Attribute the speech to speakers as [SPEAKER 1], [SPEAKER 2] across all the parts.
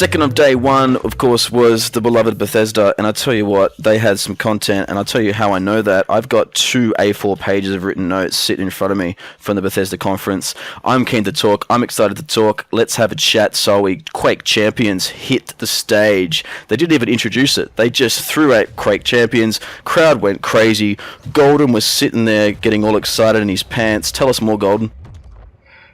[SPEAKER 1] second of day one, of course, was the beloved Bethesda, and I tell you what, they had some content, and I'll tell you how I know that. I've got 2 A4 pages of written notes sitting in front of me from the Bethesda conference. I'm keen to talk. I'm excited to talk. Let's have a chat. So Quake Champions hit the stage. They didn't even introduce it. They just threw out Quake Champions. Crowd went crazy. Golden was sitting there getting all excited in his pants. Tell us more, Golden.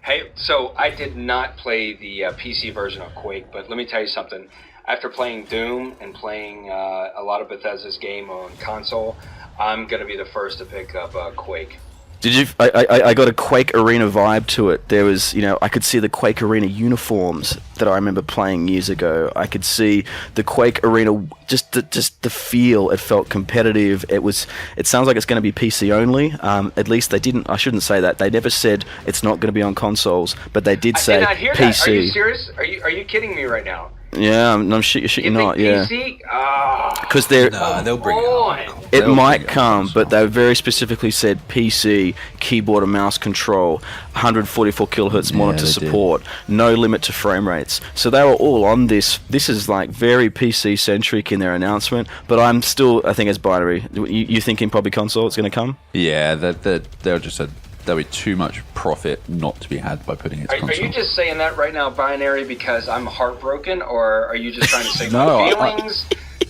[SPEAKER 2] Hey, so I did not play the PC version of Quake, but let me tell you something. After playing Doom and playing a lot of Bethesda's game on console, I'm going to be the first to pick up Quake.
[SPEAKER 1] Did you? I got a Quake Arena vibe to it. There was, I could see the Quake Arena uniforms that I remember playing years ago. I could see the Quake Arena, just the feel. It felt competitive. It sounds like it's going to be PC only. At least they didn't. I shouldn't say that. They never said it's not going to be on consoles, but they did say PC. I did not hear that.
[SPEAKER 2] Are you serious? Are you kidding me right now?
[SPEAKER 1] Yeah, I'm shit. You're not.
[SPEAKER 2] PC?
[SPEAKER 1] Yeah. Because they're.
[SPEAKER 3] No, they'll bring it on.
[SPEAKER 1] It might come, but they very specifically said PC, keyboard and mouse control, 144 kilohertz monitor support, no limit to frame rates. So they were all on this. This is like very PC centric in their announcement, but I think it's binary. You thinking probably console? It's going to come?
[SPEAKER 3] Yeah, they'll just said. There'll be too much profit not to be had by putting it to console.
[SPEAKER 2] Are you just saying that right now, binary, because I'm heartbroken, or are you just trying to say
[SPEAKER 3] no,
[SPEAKER 2] my feelings?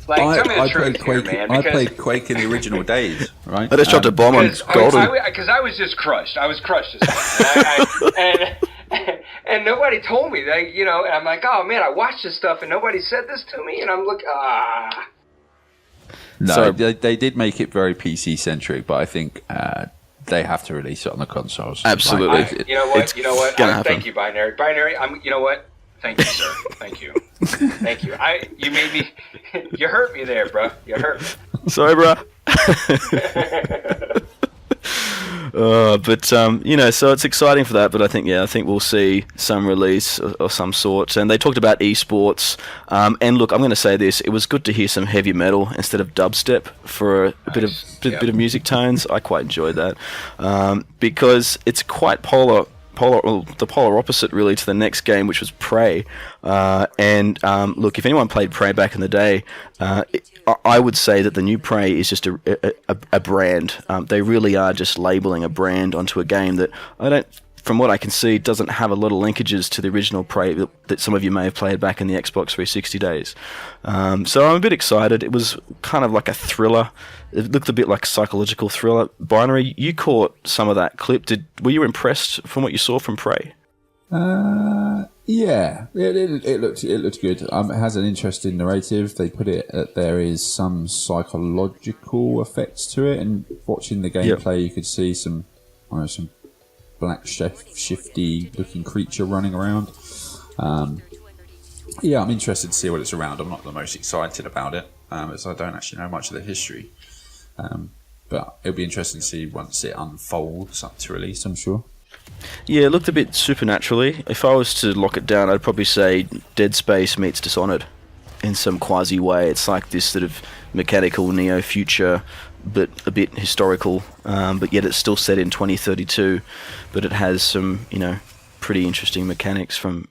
[SPEAKER 2] Tell me the truth here, man.
[SPEAKER 3] I played Quake in the original days, right?
[SPEAKER 1] I just dropped a bomb on Golden.
[SPEAKER 2] Because I was just crushed. I was crushed this time. And nobody told me that, and I'm like, oh man, I watched this stuff and nobody said this to me, and I'm like,
[SPEAKER 3] No,
[SPEAKER 1] so,
[SPEAKER 3] they did make it very PC centric, but I think they have to release it on the consoles.
[SPEAKER 1] Absolutely.
[SPEAKER 2] You know what? Thank you, Binary. Binary, you know what? Thank you, sir. Thank you. Thank you. You made me, you hurt me there, bro. You hurt me.
[SPEAKER 1] Sorry, bro. So it's exciting for that, but I think we'll see some release of some sort. And they talked about esports. And look, I'm going to say this: it was good to hear some heavy metal instead of dubstep for a bit of music tones. I quite enjoyed that because it's quite the polar opposite really to the next game, which was Prey. Look, if anyone played Prey back in the day, I would say that the new Prey is just a brand. They really are just labeling a brand onto a game that from what I can see, doesn't have a lot of linkages to the original Prey that some of you may have played back in the Xbox 360 days. So I'm a bit excited. It was kind of like a thriller. It looked a bit like a psychological thriller. Binary, you caught some of that clip. Were you impressed from what you saw from Prey?
[SPEAKER 3] Yeah, it looked good. It has an interesting narrative. They put it that there is some psychological effects to it, and watching the gameplay, you could see some black shifty looking creature running around. I'm interested to see what it's around. I'm not the most excited about it, as I don't actually know much of the history. But it'll be interesting to see once it unfolds up to release, I'm sure.
[SPEAKER 1] Yeah, it looked a bit supernaturally. If I was to lock it down, I'd probably say Dead Space meets Dishonored in some quasi way. It's like this sort of mechanical neo-future, but a bit historical, but yet it's still set in 2032, but it has some, pretty interesting mechanics from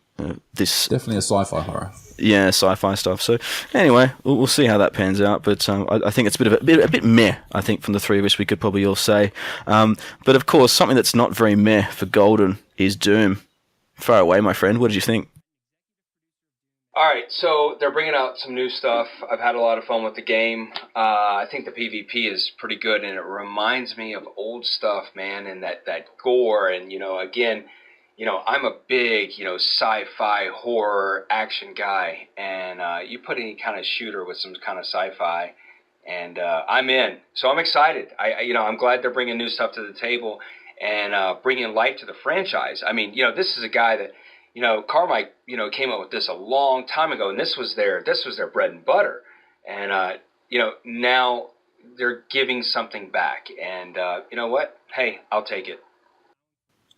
[SPEAKER 1] this.
[SPEAKER 3] Definitely a sci-fi horror.
[SPEAKER 1] Yeah, sci-fi stuff. So anyway, we'll see how that pans out. But I think it's a bit meh. I think from the three of us, we could probably all say. But of course, something that's not very meh for Golden is Doom. Far away, my friend. What did you think?
[SPEAKER 2] All right, so they're bringing out some new stuff. I've had a lot of fun with the game. I think the PvP is pretty good, and it reminds me of old stuff, man, and that gore. And again. I'm a big, sci-fi horror action guy, and you put any kind of shooter with some kind of sci-fi, and I'm in. So I'm excited. I'm glad they're bringing new stuff to the table and bringing life to the franchise. I mean, this is a guy that, Carmike, came up with this a long time ago, and this was their bread and butter, and now they're giving something back, and you know what? Hey, I'll take it.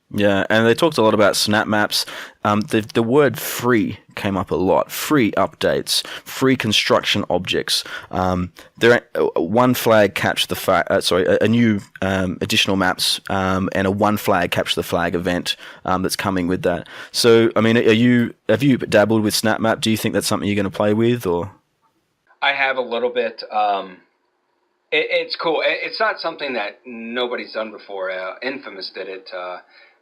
[SPEAKER 1] Yeah, and they talked a lot about snap maps. The word free came up a lot. Free updates, free construction objects. One flag capture the flag. A new additional maps and a one flag capture the flag event that's coming with that. So, I mean, have you dabbled with snap map? Do you think that's something you're going to play with, or?
[SPEAKER 2] I have a little bit. It's cool. It's not something that nobody's done before. Infamous did it.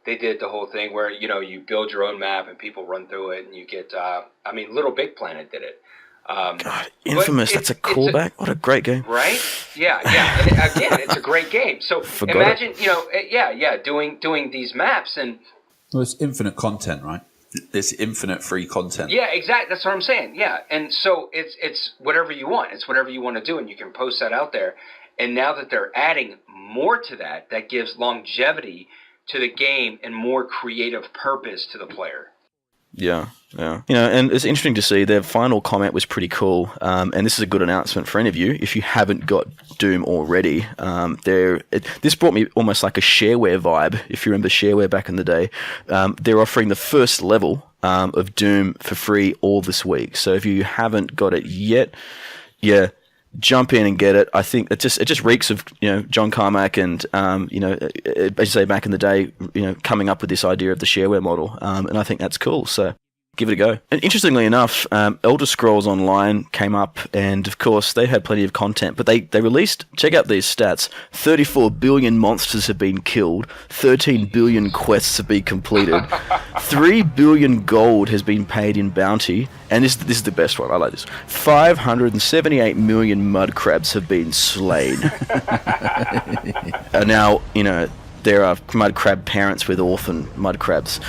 [SPEAKER 2] They did the whole thing where, you build your own map and people run through it and you get, Little Big Planet did it.
[SPEAKER 1] God, Infamous, that's a callback. What a great game.
[SPEAKER 2] Right? Yeah. And again, it's a great game. So imagine, doing these maps and...
[SPEAKER 3] Well, it's infinite content, right? It's infinite free content.
[SPEAKER 2] Yeah, exactly. That's what I'm saying. Yeah. And so it's whatever you want. It's whatever you want to do and you can post that out there. And now that they're adding more to that gives longevity to the game and more creative purpose to the player.
[SPEAKER 1] Yeah. And it's interesting to see their final comment was pretty cool. And this is a good announcement for any of you if you haven't got Doom already. This brought me almost like a shareware vibe. If you remember shareware back in the day, they're offering the first level of Doom for free all this week. So if you haven't got it yet, jump in and get it. I think it just reeks of John Carmack and as you say back in the day, coming up with this idea of the shareware model, and I think that's cool. So give it a go. And interestingly enough, Elder Scrolls Online came up, and of course they had plenty of content, but they released, check out these stats, 34 billion monsters have been killed, 13 billion quests have been completed, 3 billion gold has been paid in bounty, and this is the best one, I like this, 578 million mud crabs have been slain. Now, there are mud crab parents with orphan mud crabs,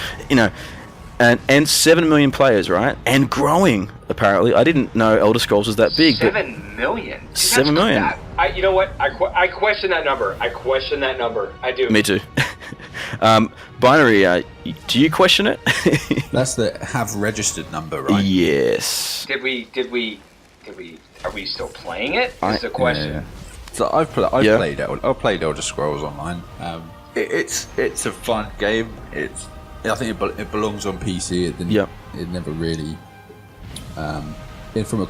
[SPEAKER 1] And 7 million players, right? And growing, apparently. I didn't know Elder Scrolls was that big.
[SPEAKER 2] 7 million? Dude,
[SPEAKER 1] 7 million.
[SPEAKER 2] You know what? I question that number. I do.
[SPEAKER 1] Me too. Binary, do you question it?
[SPEAKER 3] That's the have registered number, right?
[SPEAKER 1] Yes.
[SPEAKER 2] Did we? Are we still playing it? Is the question.
[SPEAKER 3] Yeah. So I've played Elder Scrolls Online. It's a fun game. I think it belongs on PC. It never really. I'm a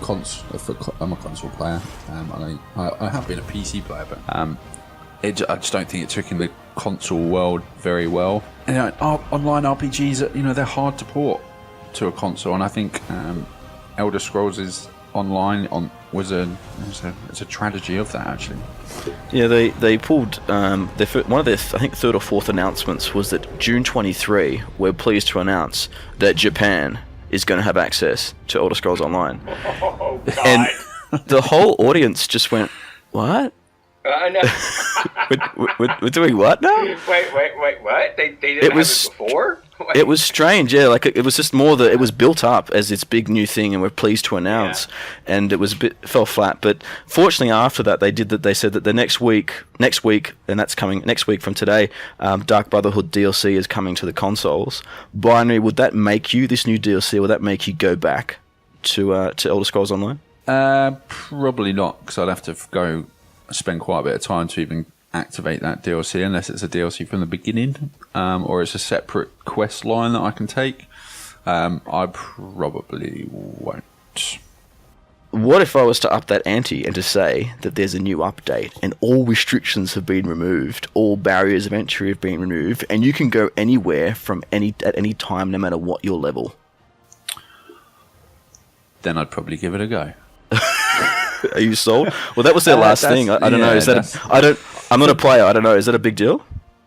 [SPEAKER 3] console player. I have been a PC player, but I just don't think it took in the console world very well. And online RPGs, they're hard to port to a console, and I think Elder Scrolls is online it's a tragedy of that, actually.
[SPEAKER 1] Yeah, they pulled one of their I think third or fourth announcements was that June 23 we're pleased to announce that Japan is going to have access to Elder Scrolls Online.
[SPEAKER 2] Oh God!
[SPEAKER 1] And the whole audience just went, "What?
[SPEAKER 2] No.
[SPEAKER 1] we're doing what now?"
[SPEAKER 2] Wait, what? They didn't have it before?
[SPEAKER 1] It was strange, yeah. Like it was just more that it was built up as this big new thing, and we're pleased to announce. Yeah. And it was fell flat. But fortunately, after that, they said that the next week, and that's coming next week from today. Dark Brotherhood DLC is coming to the consoles. Binary, would that make you this new DLC? Would that make you go back to Elder Scrolls Online?
[SPEAKER 3] Probably not, because I'd have to spend quite a bit of time to even activate that DLC, unless it's a DLC from the beginning, or it's a separate quest line that I can take. I probably won't.
[SPEAKER 1] What if I was to up that ante and to say that there's a new update and all restrictions have been removed, all barriers of entry have been removed, and you can go anywhere at any time, no matter what your level?
[SPEAKER 3] Then I'd probably give it a go.
[SPEAKER 1] Are you sold? Well, that was their last thing. I don't know. Is that? I'm not a player. I don't know. Is that a big deal?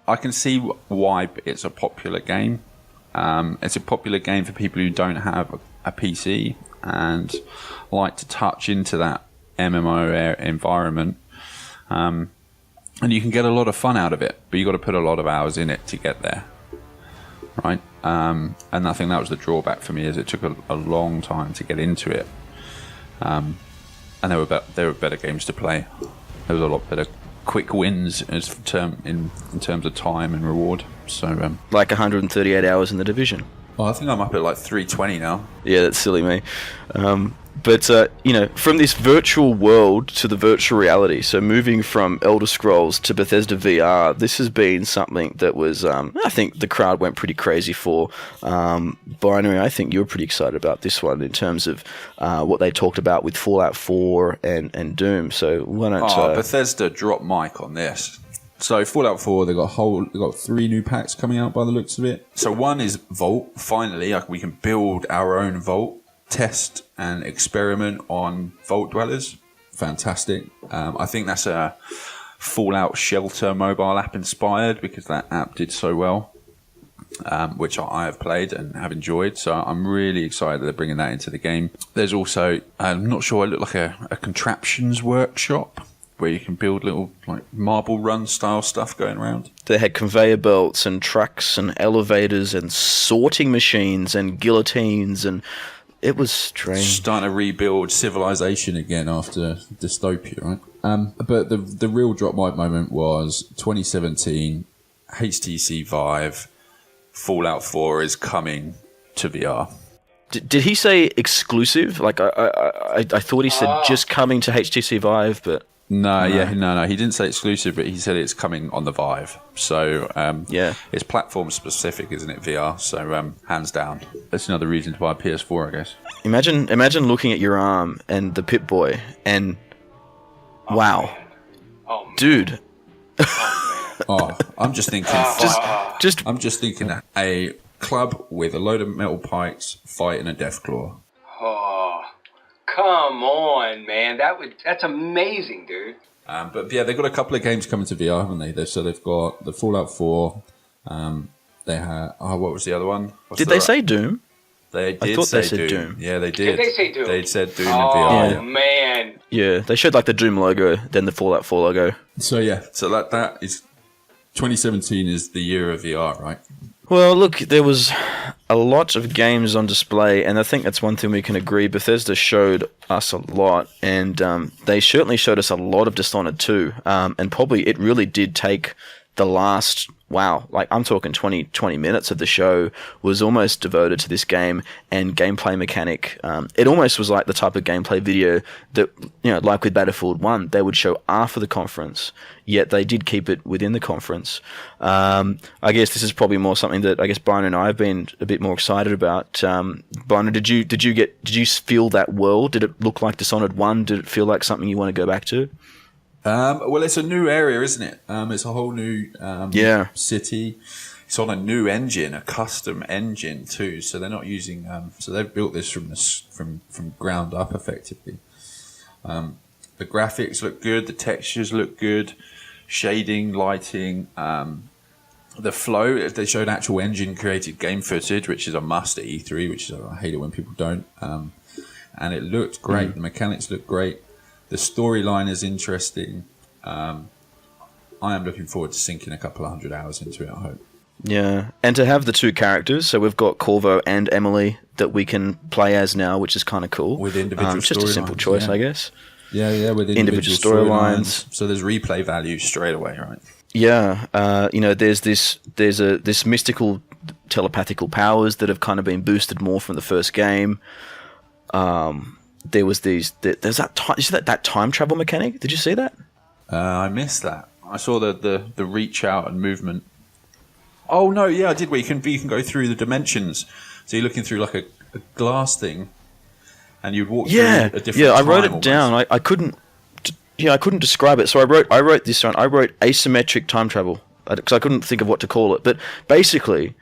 [SPEAKER 3] I can see why it's a popular game. It's a popular game for people who don't have a PC and like to touch into that MMO environment. And you can get a lot of fun out of it, but you've got to put a lot of hours in it to get there. Right? And I think that was the drawback for me, is it took a long time to get into it. And there were better games to play. There was a lot better quick wins in terms of time and reward. So
[SPEAKER 1] like 138 hours in the Division.
[SPEAKER 3] Well, I think I'm up at like 320 now.
[SPEAKER 1] Yeah, that's silly me. But from this virtual world to the virtual reality, so moving from Elder Scrolls to Bethesda VR, this has been something that was, I think the crowd went pretty crazy for. Binary, I think you were pretty excited about this one in terms of what they talked about with Fallout 4 and Doom. So why don't
[SPEAKER 3] Bethesda dropped mic on this. So Fallout 4, they got 3 new packs coming out by the looks of it. So one is Vault. Finally, we can build our own Vault. Test and experiment on Vault Dwellers. Fantastic. I think that's a Fallout Shelter mobile app inspired because that app did so well, which I have played and have enjoyed. So I'm really excited that they're bringing that into the game. There's also, I'm not sure, it looked like a contraptions workshop where you can build little like marble run style stuff going around.
[SPEAKER 1] They had conveyor belts and trucks and elevators and sorting machines and guillotines and... It was strange.
[SPEAKER 3] Starting to rebuild civilization again after dystopia, right? But the real drop mic moment was 2017, HTC Vive, Fallout 4 is coming to VR.
[SPEAKER 1] Did he say exclusive? Like I thought he said just coming to HTC Vive, but...
[SPEAKER 3] No. He didn't say exclusive, but he said it's coming on the Vive. So it's platform specific, isn't it? VR. So hands down, that's another reason to buy a PS4, I guess.
[SPEAKER 1] Imagine looking at your arm and the Pip-Boy, and wow, dude.
[SPEAKER 3] I'm just thinking. I'm just thinking a club with a load of metal pikes fighting a Deathclaw.
[SPEAKER 2] Come on, man. That's amazing, dude.
[SPEAKER 3] But yeah, they've got a couple of games coming to VR, haven't they? So they've got the Fallout 4. They had... what was the other one?
[SPEAKER 1] Did they say Doom?
[SPEAKER 3] They did.
[SPEAKER 1] I thought
[SPEAKER 3] say
[SPEAKER 1] they said Doom.
[SPEAKER 3] Yeah, they did.
[SPEAKER 2] Did they say Doom?
[SPEAKER 3] They said Doom in VR.
[SPEAKER 2] Oh, man.
[SPEAKER 1] Yeah, they showed like the Doom logo, then the Fallout 4 logo.
[SPEAKER 3] So yeah, so that is... 2017 is the year of VR, right?
[SPEAKER 1] Well, look, there was a lot of games on display, and I think that's one thing we can agree. Bethesda showed us a lot, and they certainly showed us a lot of Dishonored 2, and probably it really did take the last... Wow, like I'm talking 20 minutes of the show was almost devoted to this game and gameplay mechanic. It almost was like the type of gameplay video that, like with Battlefield 1, they would show after the conference, yet they did keep it within the conference. I guess this is probably more something that I guess Brian and I have been a bit more excited about. Brian, did you feel that world? Did it look like Dishonored 1? Did it feel like something you want to go back to?
[SPEAKER 3] Well, it's a new area, isn't it? It's a whole new city. It's on a new engine, a custom engine too. So they're not using. So they've built this from ground up, effectively. The graphics look good. The textures look good. Shading, lighting, the flow. They showed actual engine created game footage, which is a must at E3. Which is, I hate it when people don't. And it looked great. The mechanics looked great. The storyline is interesting. I am looking forward to sinking a couple of 100 hours into it, I hope.
[SPEAKER 1] Yeah, and to have the two characters, so we've got Corvo and Emily that we can play as now, which is kind of cool.
[SPEAKER 3] With individual
[SPEAKER 1] just a simple choice, I guess.
[SPEAKER 3] Yeah, with individual storylines. So there's replay value straight away, right?
[SPEAKER 1] Yeah, there's this mystical telepathical powers that have kind of been boosted more from the first game. There's that time travel mechanic. Did you see that?
[SPEAKER 3] I missed that. I saw the reach out and movement. Oh no, yeah, I did. Where you can go through the dimensions. So you're looking through like a glass thing, and you'd walk through a different. Yeah,
[SPEAKER 1] I wrote it down. I couldn't describe it. So I wrote this down. I wrote asymmetric time travel because I couldn't think of what to call it. But basically,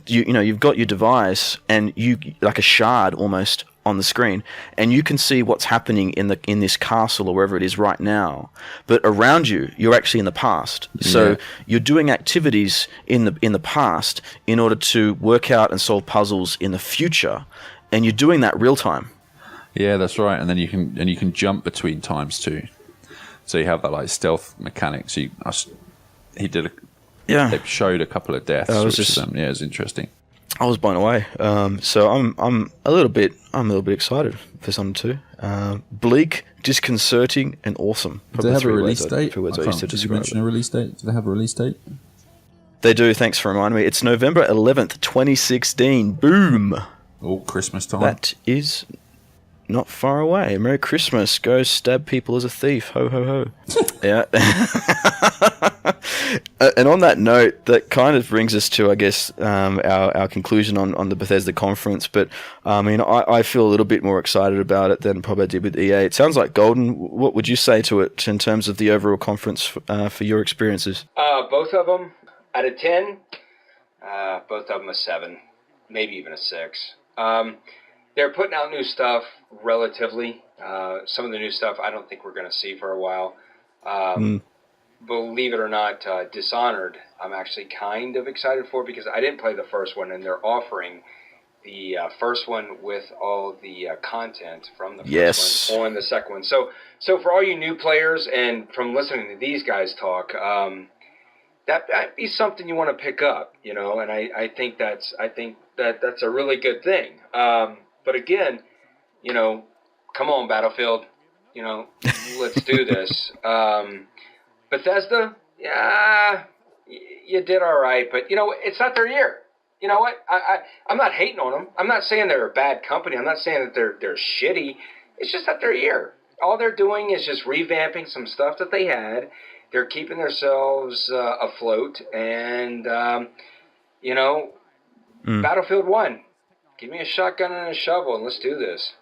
[SPEAKER 1] you've got your device and you like a shard almost on the screen, and you can see what's happening in this castle or wherever it is right now. But around you, you're actually in the past. So you're doing activities in the past in order to work out and solve puzzles in the future, and you're doing that real time.
[SPEAKER 3] Yeah, that's right. And then you can jump between times too. So you have that like stealth mechanic. So they showed a couple of deaths. It was interesting.
[SPEAKER 1] I was blown away. So I'm a little bit excited for Dishonored 2. Bleak, disconcerting, and awesome.
[SPEAKER 3] Do they have a release date? Did you mention a release date? Do they have a release date?
[SPEAKER 1] They do. Thanks for reminding me. It's November 11th, 2016. Boom.
[SPEAKER 3] Oh, Christmas time.
[SPEAKER 1] That is. not far away. Merry Christmas. Go stab people as a thief. Ho, ho, ho. Yeah. And on that note, that kind of brings us to, I guess, our conclusion on the Bethesda conference. But, I mean, I feel a little bit more excited about it than probably I did with EA. It sounds like, Golden, what would you say to it in terms of the overall conference for your experiences?
[SPEAKER 2] Both of them, out of 10, both of them a 7, maybe even a 6. They're putting out new stuff relatively. Some of the new stuff I don't think we're going to see for a while. Believe it or not, Dishonored, I'm actually kind of excited for because I didn't play the first one, and they're offering the first one with all the content from the first one on the second one. So for all you new players, and from listening to these guys talk, that'd be something you want to pick up, you know. And I think that's a really good thing. But again, you know, come on, Battlefield, you know, let's do this. Bethesda, yeah, you did all right, but, you know, it's not their year. You know what? I'm not hating on them. I'm not saying they're a bad company. I'm not saying that they're shitty. It's just not their year. All they're doing is just revamping some stuff that they had. They're keeping themselves afloat, and, you know, Battlefield 1, give me a shotgun and a shovel, and let's do this.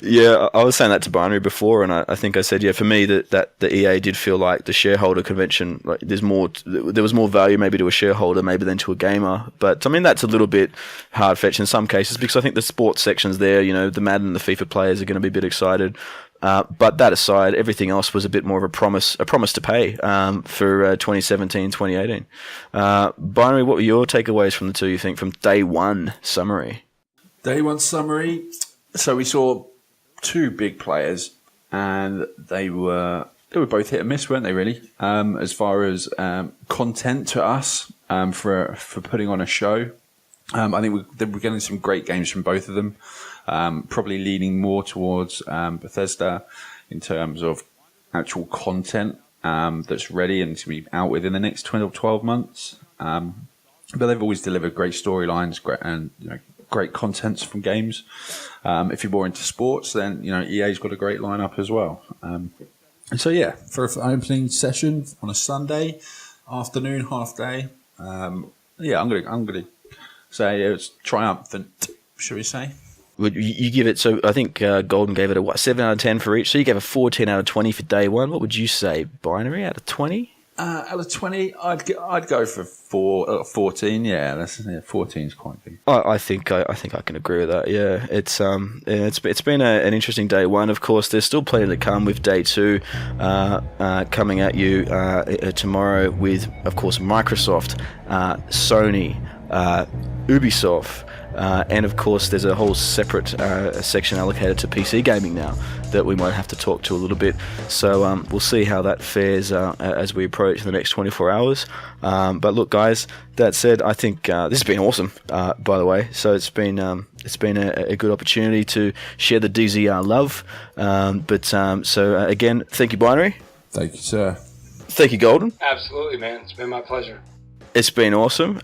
[SPEAKER 1] Yeah, I was saying that to Binary before, and I think I said, yeah, for me that the EA did feel like the shareholder convention, like there was more value maybe to a shareholder maybe than to a gamer. But I mean, that's a little bit hard fetched in some cases because I think the sports sections there, you know, the Madden and the FIFA players are going to be a bit excited. But that aside, everything else was a bit more of a promise to pay for 2017, 2018. Binary, what were your takeaways from the two, you think, from day one summary?
[SPEAKER 3] Day one summary. So we saw two big players, and they were both hit and miss, weren't they? Really, as far as content to us for putting on a show. I think we're getting some great games from both of them. Probably leaning more towards Bethesda in terms of actual content that's ready and to be out within the next 12 months. But they've always delivered great storylines, great contents from games. If you're more into sports, then EA's got a great lineup as well. And so yeah, for an opening session on a Sunday afternoon, half day, I'm gonna say it's triumphant. Shall we say?
[SPEAKER 1] Would you give it? So I think Golden gave it a 7 out of 10 for each. So you gave a 14 out of 20 for day one. What would you say, Binary, out of 20?
[SPEAKER 3] Out of 20, I'd go for 14. Yeah, 14 is quite big.
[SPEAKER 1] I think I can agree with that. Yeah, it's been an interesting day one. Of course, there's still plenty to come with day two coming at you tomorrow with, of course, Microsoft, Sony, Ubisoft. And of course, there's a whole separate section allocated to PC gaming now that we might have to talk to a little bit. So we'll see how that fares as we approach the next 24 hours. But look, guys, that said, I think this has been awesome. By the way, so it's been a good opportunity to share the DZR love. So again, thank you, Binary.
[SPEAKER 3] Thank you, sir.
[SPEAKER 1] Thank you, Golden.
[SPEAKER 2] Absolutely, man. It's been my pleasure.
[SPEAKER 1] It's been awesome.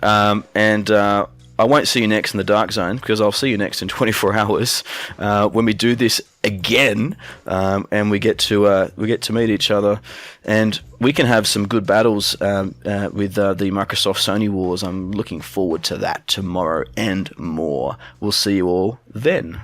[SPEAKER 1] I won't see you next in the Dark Zone because I'll see you next in 24 hours when we do this again, and we get to meet each other, and we can have some good battles with the Microsoft Sony wars. I'm looking forward to that tomorrow and more. We'll see you all then.